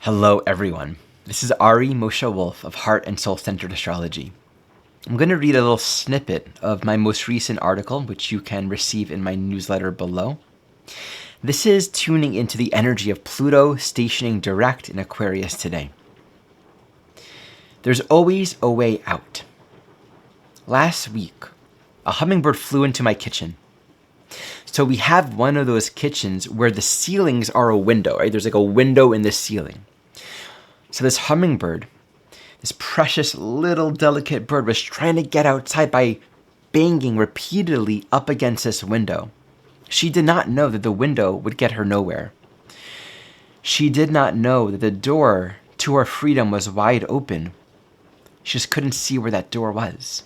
Hello, everyone. This is Ari Moshe Wolf of Heart and Soul Centered Astrology. I'm going to read a little snippet of my most recent article, which you can receive in my newsletter below. This is tuning into the energy of Pluto stationing direct in Aquarius today. There's always a way out. Last week, a hummingbird flew into my kitchen. So we have one of those kitchens where the ceilings are a window, right? There's like a window in the ceiling. So this hummingbird, this precious little delicate bird, was trying to get outside by banging repeatedly up against this window. She did not know that the window would get her nowhere. She did not know that the door to her freedom was wide open. She just couldn't see where that door was.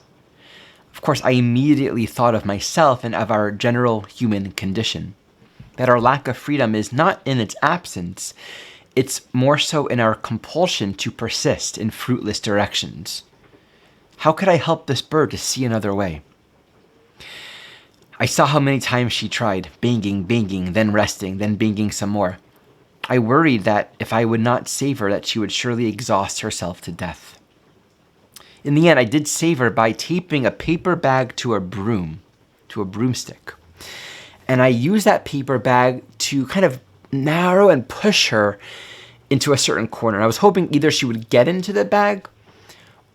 Of course, I immediately thought of myself and of our general human condition, that our lack of freedom is not in its absence, it's more so in our compulsion to persist in fruitless directions. How could I help this bird to see another way? I saw how many times she tried, banging, then resting, then banging some more. I worried that if I would not save her, that she would surely exhaust herself to death. In the end, I did save her by taping a paper bag to a broomstick. And I used that paper bag to kind of narrow and push her into a certain corner. I was hoping either she would get into the bag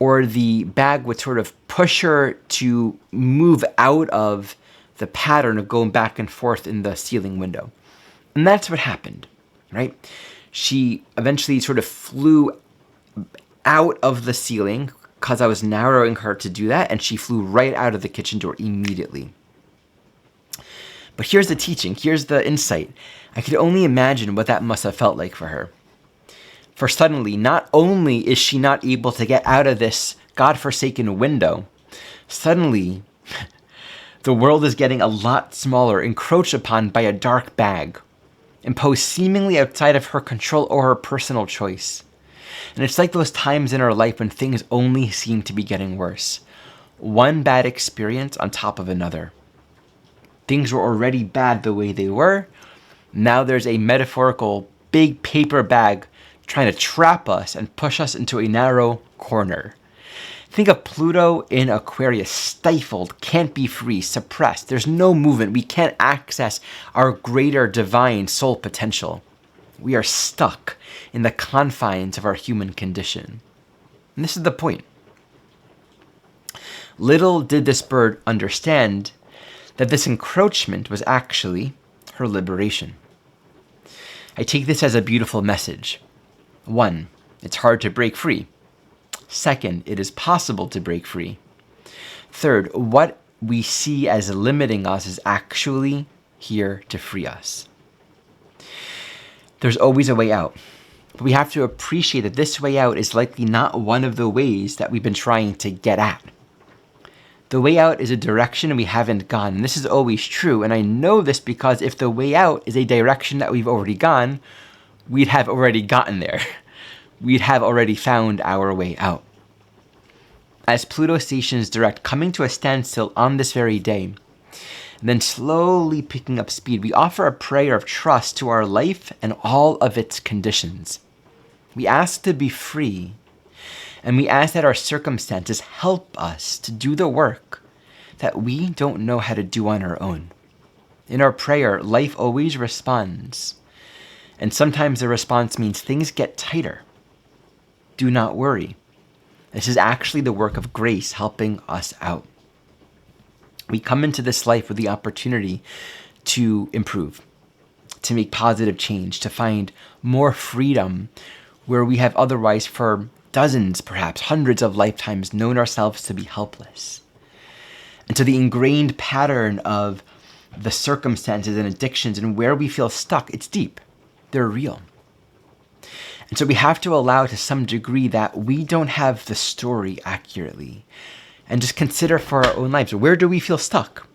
or the bag would sort of push her to move out of the pattern of going back and forth in the ceiling window. And that's what happened, right? She eventually sort of flew out of the ceiling because I was narrowing her to do that, and she flew right out of the kitchen door immediately. But here's the teaching, here's the insight. I could only imagine what that must have felt like for her. For suddenly, not only is she not able to get out of this godforsaken window, suddenly the world is getting a lot smaller, encroached upon by a dark bag, imposed seemingly outside of her control or her personal choice. And it's like those times in our life when things only seem to be getting worse. One bad experience on top of another. Things were already bad the way they were. Now there's a metaphorical big paper bag trying to trap us and push us into a narrow corner. Think of Pluto in Aquarius, stifled, can't be free, suppressed. There's no movement. We can't access our greater divine soul potential. We are stuck in the confines of our human condition. And this is the point. Little did this bird understand that this encroachment was actually her liberation. I take this as a beautiful message. 1, it's hard to break free. 2, it is possible to break free. 3, what we see as limiting us is actually here to free us. There's always a way out. But we have to appreciate that this way out is likely not one of the ways that we've been trying to get at. The way out is a direction we haven't gone, and this is always true, and I know this because if the way out is a direction that we've already gone, we'd have already gotten there. We'd have already found our way out. As Pluto stations direct, coming to a standstill on this very day, and then slowly picking up speed, we offer a prayer of trust to our life and all of its conditions. We ask to be free, and we ask that our circumstances help us to do the work that we don't know how to do on our own. In our prayer, life always responds, and sometimes the response means things get tighter. Do not worry. This is actually the work of grace helping us out. We come into this life with the opportunity to improve, to make positive change, to find more freedom where we have otherwise for dozens, perhaps hundreds of lifetimes known ourselves to be helpless. And so the ingrained pattern of the circumstances and addictions and where we feel stuck, it's deep. They're real. And so we have to allow to some degree that we don't have the story accurately. And just consider for our own lives, where do we feel stuck?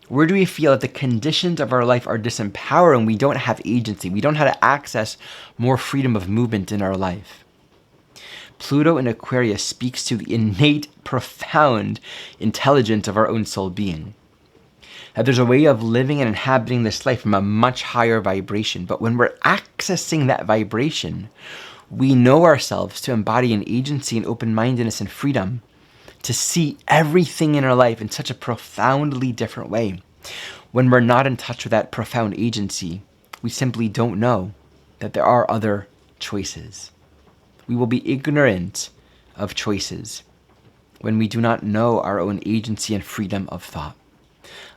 Where do we feel that the conditions of our life are disempowering? We don't have agency. We don't know how to access more freedom of movement in our life. Pluto in Aquarius speaks to the innate, profound intelligence of our own soul being. That there's a way of living and inhabiting this life from a much higher vibration. But when we're accessing that vibration, We know ourselves to embody an agency and open-mindedness and freedom, to see everything in our life in such a profoundly different way. When we're not in touch with that profound agency, we simply don't know that there are other choices. We will be ignorant of choices when we do not know our own agency and freedom of thought.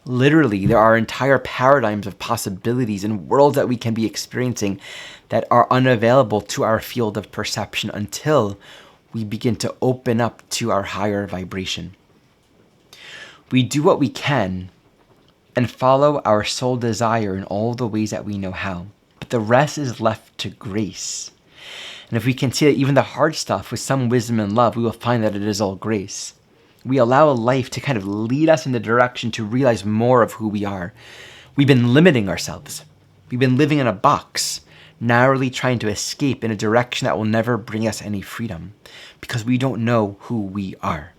Literally, there are entire paradigms of possibilities and worlds that we can be experiencing that are unavailable to our field of perception until we begin to open up to our higher vibration. We do what we can and follow our soul desire in all the ways that we know how, but the rest is left to grace. And if we can see that even the hard stuff with some wisdom and love, we will find that it is all grace. We allow life to kind of lead us in the direction to realize more of who we are. We've been limiting ourselves. We've been living in a box, narrowly trying to escape in a direction that will never bring us any freedom because we don't know who we are.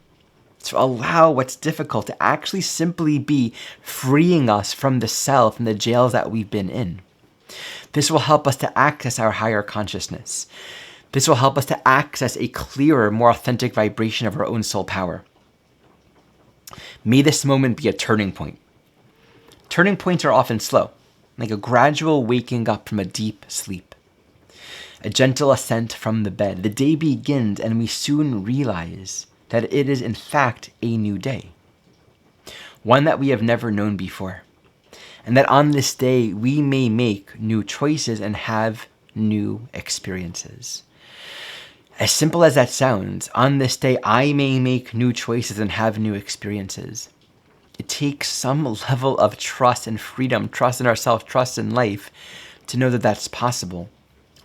So allow what's difficult to actually simply be freeing us from the self and the jails that we've been in. This will help us to access our higher consciousness. This will help us to access a clearer, more authentic vibration of our own soul power. May this moment be a turning point. Turning points are often slow, like a gradual waking up from a deep sleep. A gentle ascent from the bed. The day begins and we soon realize that it is in fact a new day. One that we have never known before. And that on this day we may make new choices and have new experiences. As simple as that sounds, on this day I may make new choices and have new experiences. It takes some level of trust and freedom, trust in ourselves, trust in life, to know that that's possible.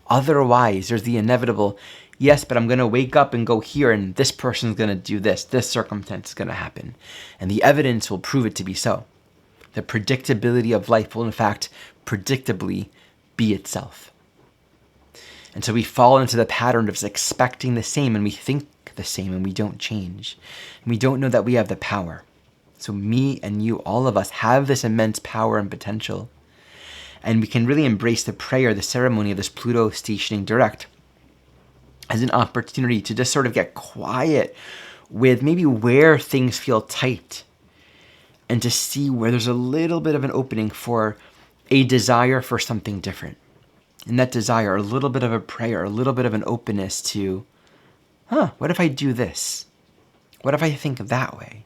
Otherwise, there's the inevitable, yes, but I'm going to wake up and go here and this person's going to do this circumstance is going to happen. And the evidence will prove it to be so. The predictability of life will in fact predictably be itself. And so we fall into the pattern of expecting the same and we think the same and we don't change. And we don't know that we have the power. So me and you, all of us, have this immense power and potential. And we can really embrace the prayer, the ceremony of this Pluto stationing direct as an opportunity to just sort of get quiet with maybe where things feel tight and to see where there's a little bit of an opening for a desire for something different. And that desire, a little bit of a prayer, a little bit of an openness to, what if I do this? What if I think that way?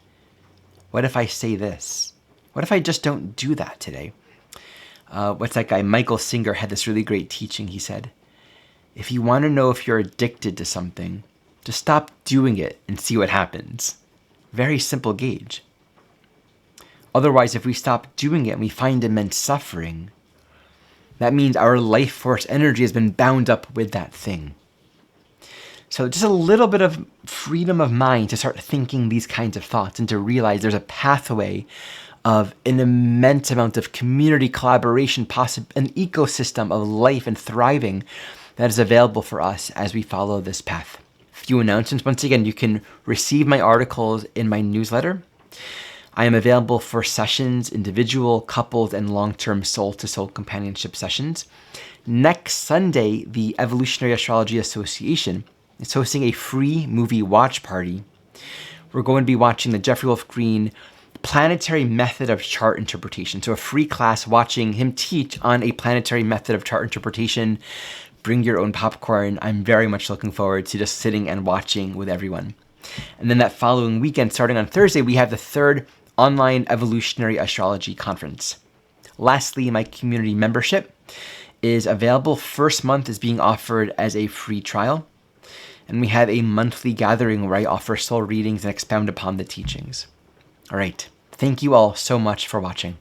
What if I say this? What if I just don't do that today? What's that guy? Michael Singer had this really great teaching. He said, if you want to know if you're addicted to something, just stop doing it and see what happens. Very simple gauge. Otherwise, if we stop doing it and we find immense suffering, that means our life force energy has been bound up with that thing. So just a little bit of freedom of mind to start thinking these kinds of thoughts and to realize there's a pathway of an immense amount of community collaboration, an ecosystem of life and thriving that is available for us as we follow this path. Few announcements. Once again, you can receive my articles in my newsletter. I am available for sessions, individual, couples, and long-term soul-to-soul companionship sessions. Next Sunday, the Evolutionary Astrology Association is hosting a free movie watch party. We're going to be watching the Jeffrey Wolf Green Planetary Method of Chart Interpretation. So a free class watching him teach on a planetary method of chart interpretation. Bring your own popcorn. I'm very much looking forward to just sitting and watching with everyone. And then that following weekend, starting on Thursday, we have the third online Evolutionary Astrology Conference. Lastly, my community membership is available. First month is being offered as a free trial. And we have a monthly gathering where I offer soul readings and expound upon the teachings. All right. Thank you all so much for watching.